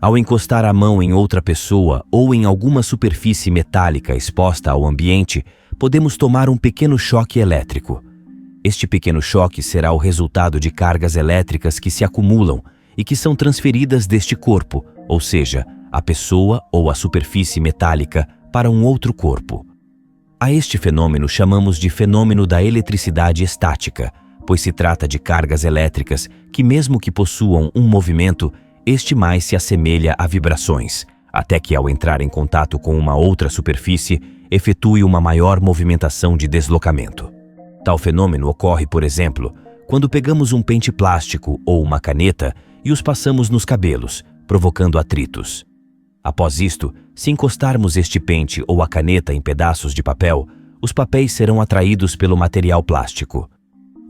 Ao encostar a mão em outra pessoa ou em alguma superfície metálica exposta ao ambiente, podemos tomar um pequeno choque elétrico. Este pequeno choque será o resultado de cargas elétricas que se acumulam e que são transferidas deste corpo, ou seja, a pessoa ou a superfície metálica, para um outro corpo. A este fenômeno chamamos de fenômeno da eletricidade estática, pois se trata de cargas elétricas que, mesmo que possuam um movimento, este mais se assemelha a vibrações, até que ao entrar em contato com uma outra superfície, efetue uma maior movimentação de deslocamento. Tal fenômeno ocorre, por exemplo, quando pegamos um pente plástico ou uma caneta e os passamos nos cabelos, provocando atritos. Após isto, se encostarmos este pente ou a caneta em pedaços de papel, os papéis serão atraídos pelo material plástico.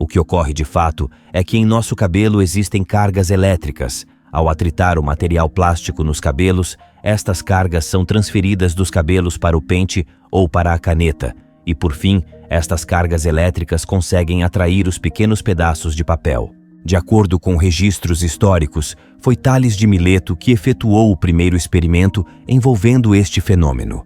O que ocorre de fato é que em nosso cabelo existem cargas elétricas. Ao atritar o material plástico nos cabelos, estas cargas são transferidas dos cabelos para o pente ou para a caneta, e por fim, estas cargas elétricas conseguem atrair os pequenos pedaços de papel. De acordo com registros históricos, foi Tales de Mileto que efetuou o primeiro experimento envolvendo este fenômeno.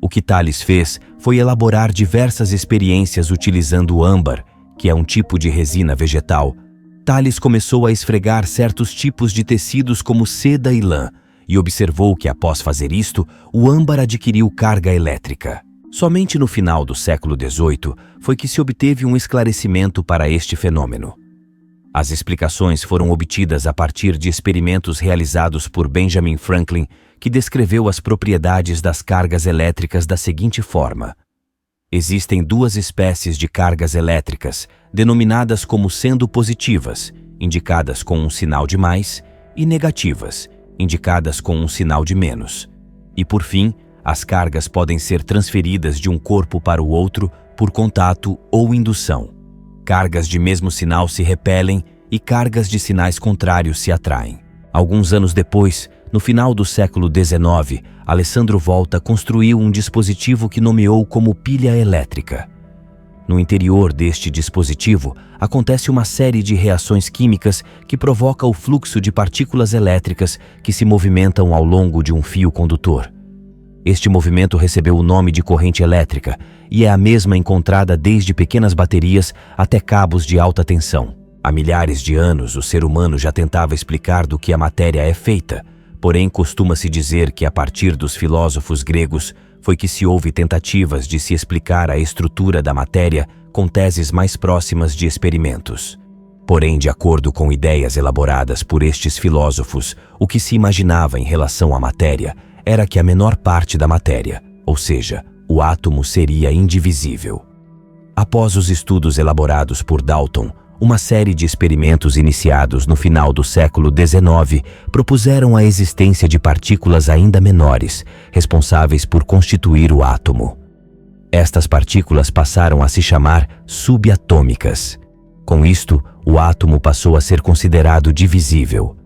O que Tales fez foi elaborar diversas experiências utilizando âmbar, que é um tipo de resina vegetal. Tales começou a esfregar certos tipos de tecidos como seda e lã e observou que, após fazer isto, o âmbar adquiriu carga elétrica. Somente no final do século XVIII foi que se obteve um esclarecimento para este fenômeno. As explicações foram obtidas a partir de experimentos realizados por Benjamin Franklin, que descreveu as propriedades das cargas elétricas da seguinte forma: existem duas espécies de cargas elétricas, denominadas como sendo positivas, indicadas com um sinal de mais, e negativas, indicadas com um sinal de menos. E por fim, as cargas podem ser transferidas de um corpo para o outro por contato ou indução. Cargas de mesmo sinal se repelem e cargas de sinais contrários se atraem. Alguns anos depois, no final do século XIX, Alessandro Volta construiu um dispositivo que nomeou como pilha elétrica. No interior deste dispositivo, acontece uma série de reações químicas que provoca o fluxo de partículas elétricas que se movimentam ao longo de um fio condutor. Este movimento recebeu o nome de corrente elétrica e é a mesma encontrada desde pequenas baterias até cabos de alta tensão. Há milhares de anos, o ser humano já tentava explicar do que a matéria é feita, porém costuma-se dizer que a partir dos filósofos gregos foi que se houve tentativas de se explicar a estrutura da matéria com teses mais próximas de experimentos. Porém, de acordo com ideias elaboradas por estes filósofos, o que se imaginava em relação à matéria era que a menor parte da matéria, ou seja, o átomo, seria indivisível. Após os estudos elaborados por Dalton, uma série de experimentos iniciados no final do século XIX propuseram a existência de partículas ainda menores, responsáveis por constituir o átomo. Estas partículas passaram a se chamar subatômicas. Com isto, o átomo passou a ser considerado divisível.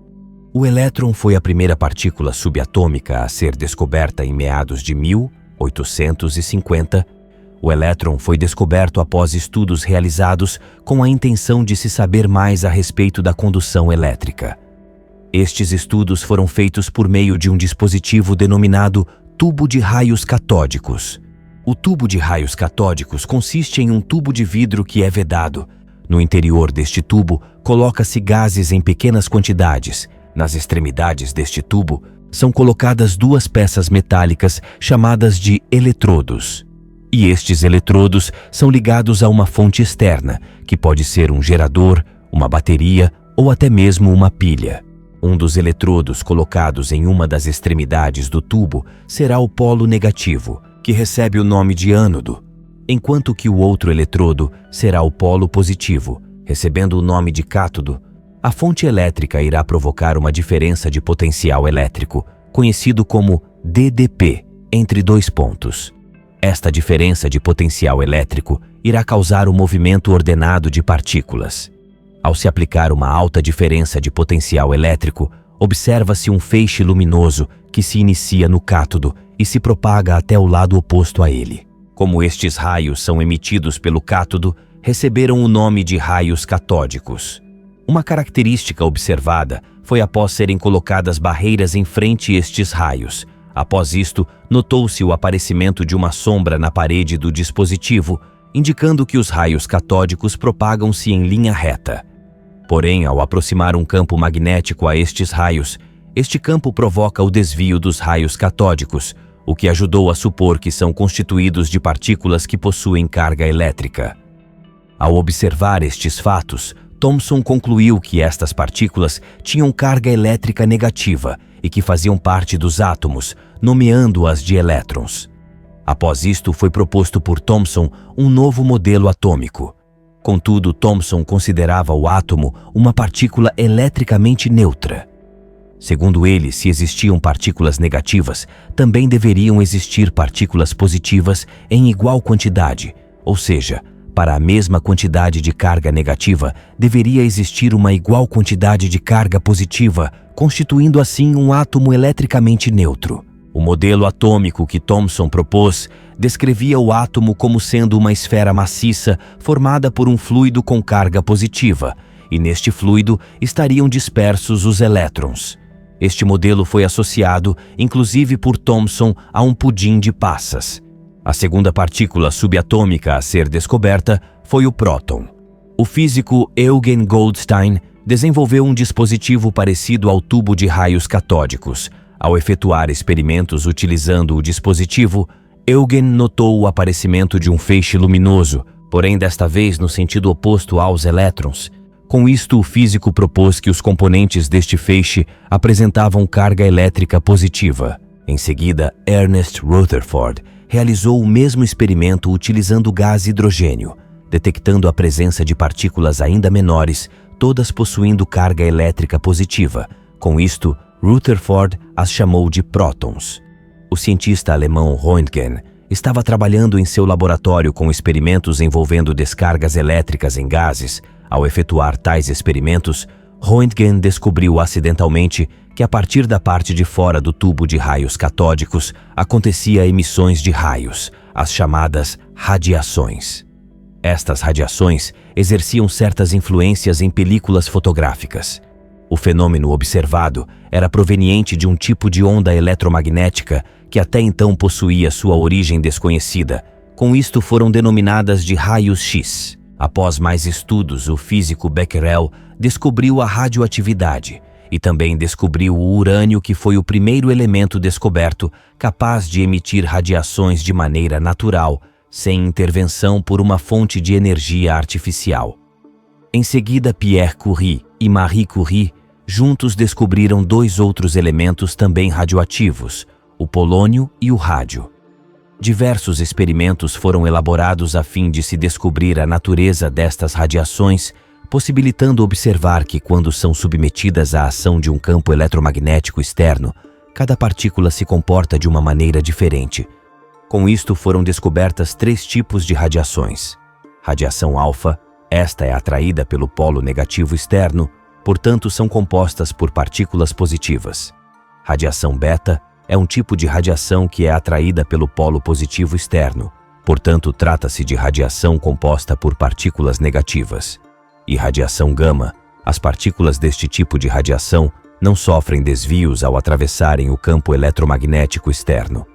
O elétron foi a primeira partícula subatômica a ser descoberta em meados de 1850. O elétron foi descoberto após estudos realizados com a intenção de se saber mais a respeito da condução elétrica. Estes estudos foram feitos por meio de um dispositivo denominado tubo de raios catódicos. O tubo de raios catódicos consiste em um tubo de vidro que é vedado. No interior deste tubo, coloca-se gases em pequenas quantidades. Nas extremidades deste tubo, são colocadas duas peças metálicas chamadas de eletrodos. E estes eletrodos são ligados a uma fonte externa, que pode ser um gerador, uma bateria ou até mesmo uma pilha. Um dos eletrodos colocados em uma das extremidades do tubo será o polo negativo, que recebe o nome de ânodo, enquanto que o outro eletrodo será o polo positivo, recebendo o nome de cátodo. A fonte elétrica irá provocar uma diferença de potencial elétrico, conhecido como DDP, entre dois pontos. Esta diferença de potencial elétrico irá causar o movimento ordenado de partículas. Ao se aplicar uma alta diferença de potencial elétrico, observa-se um feixe luminoso que se inicia no cátodo e se propaga até o lado oposto a ele. Como estes raios são emitidos pelo cátodo, receberam o nome de raios catódicos. Uma característica observada foi após serem colocadas barreiras em frente a estes raios. Após isto, notou-se o aparecimento de uma sombra na parede do dispositivo, indicando que os raios catódicos propagam-se em linha reta. Porém, ao aproximar um campo magnético a estes raios, este campo provoca o desvio dos raios catódicos, o que ajudou a supor que são constituídos de partículas que possuem carga elétrica. Ao observar estes fatos, Thomson concluiu que estas partículas tinham carga elétrica negativa e que faziam parte dos átomos, nomeando-as de elétrons. Após isto, foi proposto por Thomson um novo modelo atômico. Contudo, Thomson considerava o átomo uma partícula eletricamente neutra. Segundo ele, se existiam partículas negativas, também deveriam existir partículas positivas em igual quantidade, ou seja, para a mesma quantidade de carga negativa, deveria existir uma igual quantidade de carga positiva, constituindo assim um átomo eletricamente neutro. O modelo atômico que Thomson propôs descrevia o átomo como sendo uma esfera maciça formada por um fluido com carga positiva, e neste fluido estariam dispersos os elétrons. Este modelo foi associado, inclusive por Thomson, a um pudim de passas. A segunda partícula subatômica a ser descoberta foi o próton. O físico Eugen Goldstein desenvolveu um dispositivo parecido ao tubo de raios catódicos. Ao efetuar experimentos utilizando o dispositivo, Eugen notou o aparecimento de um feixe luminoso, porém desta vez no sentido oposto aos elétrons. Com isto, o físico propôs que os componentes deste feixe apresentavam carga elétrica positiva. Em seguida, Ernest Rutherford realizou o mesmo experimento utilizando gás hidrogênio, detectando a presença de partículas ainda menores, todas possuindo carga elétrica positiva. Com isto, Rutherford as chamou de prótons. O cientista alemão Röntgen estava trabalhando em seu laboratório com experimentos envolvendo descargas elétricas em gases. Ao efetuar tais experimentos, Röntgen descobriu acidentalmente que a partir da parte de fora do tubo de raios catódicos acontecia emissões de raios, as chamadas radiações. Estas radiações exerciam certas influências em películas fotográficas. O fenômeno observado era proveniente de um tipo de onda eletromagnética que até então possuía sua origem desconhecida. Com isto foram denominadas de raios X. Após mais estudos, o físico Becquerel descobriu a radioatividade e também descobriu o urânio, que foi o primeiro elemento descoberto capaz de emitir radiações de maneira natural, sem intervenção por uma fonte de energia artificial. Em seguida, Pierre Curie e Marie Curie juntos descobriram dois outros elementos também radioativos, o polônio e o rádio. Diversos experimentos foram elaborados a fim de se descobrir a natureza destas radiações, possibilitando observar que, quando são submetidas à ação de um campo eletromagnético externo, cada partícula se comporta de uma maneira diferente. Com isto foram descobertas 3 tipos de radiações. Radiação alfa, esta é atraída pelo polo negativo externo, portanto são compostas por partículas positivas. Radiação beta é um tipo de radiação que é atraída pelo polo positivo externo, portanto trata-se de radiação composta por partículas negativas. E radiação gama, as partículas deste tipo de radiação não sofrem desvios ao atravessarem o campo eletromagnético externo.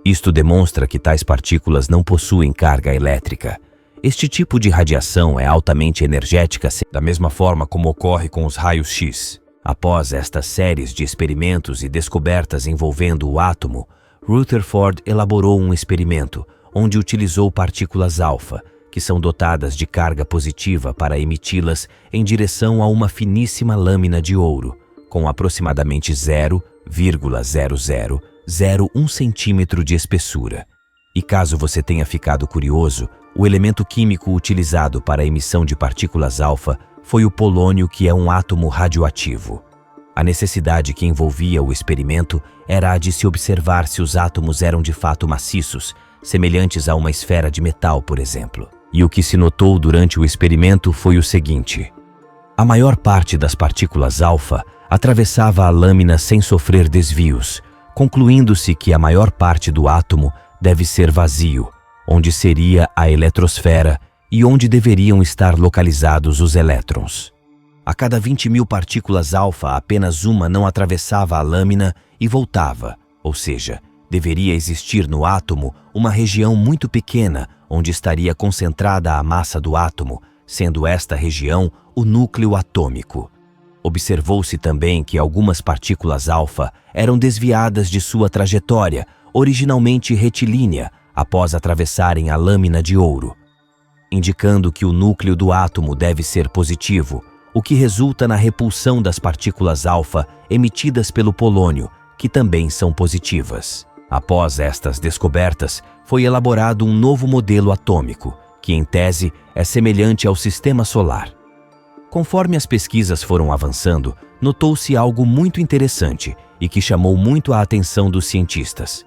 Isto demonstra que tais partículas não possuem carga elétrica. Este tipo de radiação é altamente energética, da mesma forma como ocorre com os raios X. Após estas séries de experimentos e descobertas envolvendo o átomo, Rutherford elaborou um experimento onde utilizou partículas alfa, que são dotadas de carga positiva, para emiti-las em direção a uma finíssima lâmina de ouro, com aproximadamente 0,0001 centímetro de espessura. E caso você tenha ficado curioso, o elemento químico utilizado para a emissão de partículas alfa foi o polônio, que é um átomo radioativo. A necessidade que envolvia o experimento era a de se observar se os átomos eram de fato maciços, semelhantes a uma esfera de metal, por exemplo. E o que se notou durante o experimento foi o seguinte: a maior parte das partículas alfa atravessava a lâmina sem sofrer desvios, concluindo-se que a maior parte do átomo deve ser vazio, onde seria a eletrosfera e onde deveriam estar localizados os elétrons. A cada 20.000 partículas alfa, apenas uma não atravessava a lâmina e voltava, ou seja, deveria existir no átomo uma região muito pequena onde estaria concentrada a massa do átomo, sendo esta região o núcleo atômico. Observou-se também que algumas partículas alfa eram desviadas de sua trajetória, originalmente retilínea, após atravessarem a lâmina de ouro, indicando que o núcleo do átomo deve ser positivo, o que resulta na repulsão das partículas alfa emitidas pelo polônio, que também são positivas. Após estas descobertas, foi elaborado um novo modelo atômico, que em tese é semelhante ao sistema solar. Conforme as pesquisas foram avançando, notou-se algo muito interessante e que chamou muito a atenção dos cientistas.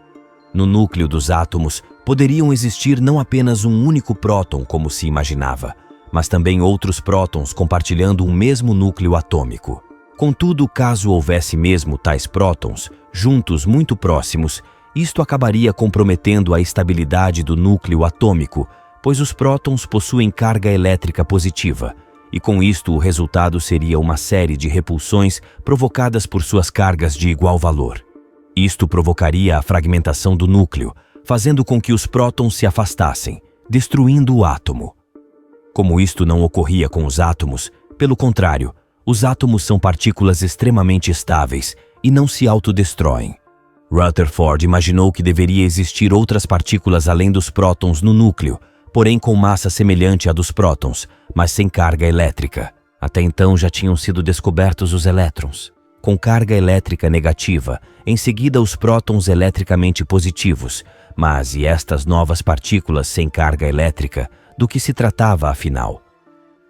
No núcleo dos átomos, poderiam existir não apenas um único próton, como se imaginava, mas também outros prótons compartilhando um mesmo núcleo atômico. Contudo, caso houvesse mesmo tais prótons, juntos muito próximos, isto acabaria comprometendo a estabilidade do núcleo atômico, pois os prótons possuem carga elétrica positiva, e com isto o resultado seria uma série de repulsões provocadas por suas cargas de igual valor. Isto provocaria a fragmentação do núcleo, fazendo com que os prótons se afastassem, destruindo o átomo. Como isto não ocorria com os átomos, pelo contrário, os átomos são partículas extremamente estáveis e não se autodestroem. Rutherford imaginou que deveria existir outras partículas além dos prótons no núcleo, porém com massa semelhante à dos prótons, mas sem carga elétrica. Até então já tinham sido descobertos os elétrons, com carga elétrica negativa, em seguida os prótons eletricamente positivos, mas e estas novas partículas sem carga elétrica, do que se tratava afinal?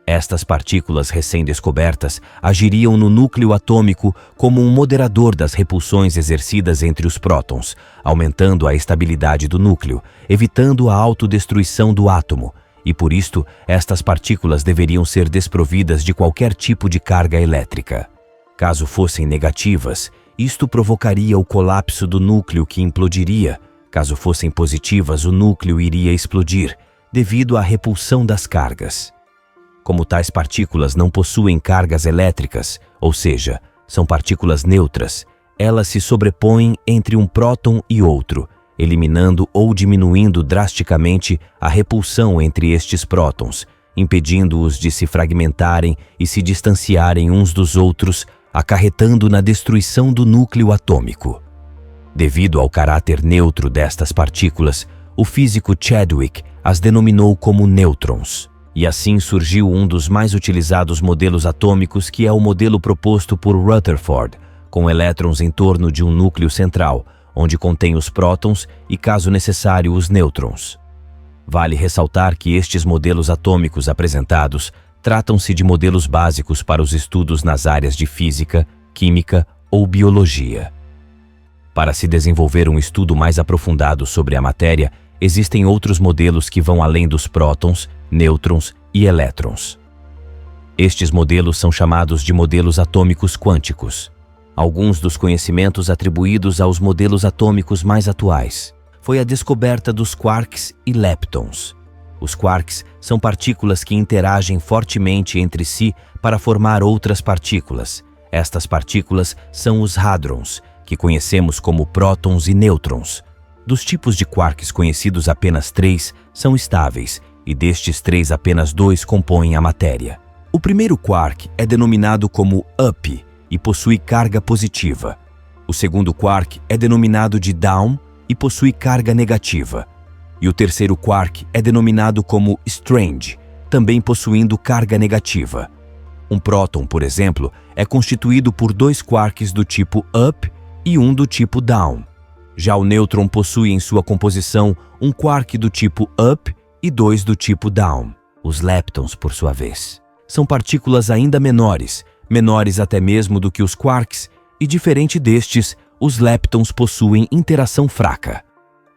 Estas partículas recém-descobertas agiriam no núcleo atômico como um moderador das repulsões exercidas entre os prótons, aumentando a estabilidade do núcleo, evitando a autodestruição do átomo, e por isto estas partículas deveriam ser desprovidas de qualquer tipo de carga elétrica. Caso fossem negativas, isto provocaria o colapso do núcleo que implodiria. Caso fossem positivas, o núcleo iria explodir, devido à repulsão das cargas. Como tais partículas não possuem cargas elétricas, ou seja, são partículas neutras, elas se sobrepõem entre um próton e outro, eliminando ou diminuindo drasticamente a repulsão entre estes prótons, impedindo-os de se fragmentarem e se distanciarem uns dos outros, acarretando na destruição do núcleo atômico. Devido ao caráter neutro destas partículas, o físico Chadwick as denominou como nêutrons. E assim surgiu um dos mais utilizados modelos atômicos, que é o modelo proposto por Rutherford, com elétrons em torno de um núcleo central, onde contém os prótons e, caso necessário, os nêutrons. Vale ressaltar que estes modelos atômicos apresentados tratam-se de modelos básicos para os estudos nas áreas de física, química ou biologia. Para se desenvolver um estudo mais aprofundado sobre a matéria, existem outros modelos que vão além dos prótons, nêutrons e elétrons. Estes modelos são chamados de modelos atômicos quânticos. Alguns dos conhecimentos atribuídos aos modelos atômicos mais atuais foi a descoberta dos quarks e leptons. Os quarks são partículas que interagem fortemente entre si para formar outras partículas. Estas partículas são os hadrons, que conhecemos como prótons e nêutrons. Dos tipos de quarks conhecidos, apenas 3 são estáveis, e destes 3 apenas 2 compõem a matéria. O primeiro quark é denominado como up e possui carga positiva. O segundo quark é denominado de down e possui carga negativa. E o terceiro quark é denominado como strange, também possuindo carga negativa. Um próton, por exemplo, é constituído por 2 quarks do tipo up e um do tipo down. Já o nêutron possui em sua composição um quark do tipo up e 2 do tipo down. Os leptons, por sua vez, são partículas ainda menores até mesmo do que os quarks, e diferente destes, os leptons possuem interação fraca.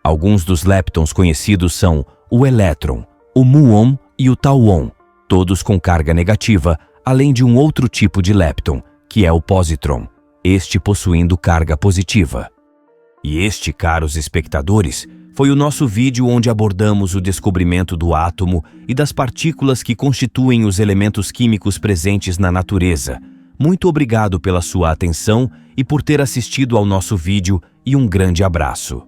Alguns dos leptons conhecidos são o elétron, o muon e o tauon, todos com carga negativa, além de um outro tipo de lepton, que é o positron, este possuindo carga positiva. E este, caros espectadores, Foi o nosso vídeo onde abordamos o descobrimento do átomo e das partículas que constituem os elementos químicos presentes na natureza. Muito obrigado pela sua atenção e por ter assistido ao nosso vídeo e um grande abraço.